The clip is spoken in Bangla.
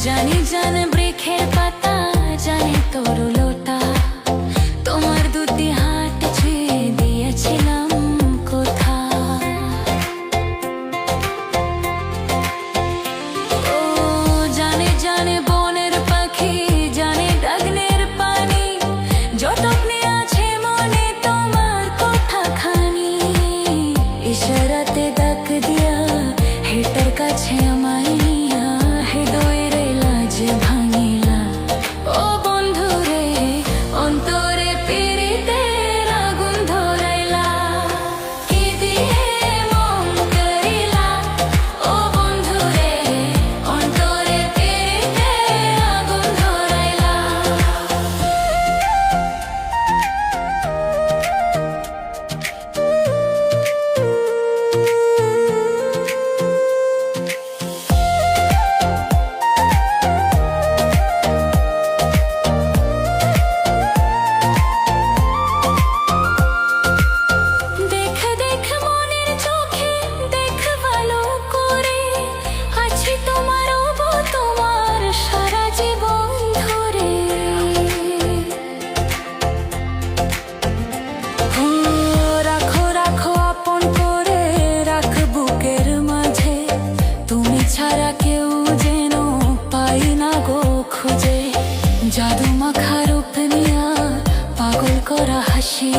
জানি জানে বৃক্ষের পাতা, জানি তরুলতা, তোমার দুটি হাত ছুঁয়ে দিয়েছিলাম কোথা। ও জানে জানে বনের পাখি, জানে ডাগনের পানি, যতক্ষণে আছে মনে তোমার কথাখানি। ইশারাতে ডাক দিয়া হেটার কাছে আমায় নিয়া, হৃদয়ের লাজ ভাঙিলা। ও বন্ধু রে, অন্তরে পীড়িতের আগুন ধরাইলা, কি দিয়ে মন করিলা। ও বন্ধু রে, অন্তরে পীড়িতের আগুন ধরাইলা। দেখ দেখ মনের চোখে, দেখ ভালো করে, আছি তোমার ওগো তোমার সারা জীবন ধরে। ও রাখো রাখো আপন করে, রাখ বুকের মাঝে, তুমি ছাড়া কেউ যেন পাই না গো খুঁজে। জাদু মাখা রূপ নিয়া পাগল করা হাসি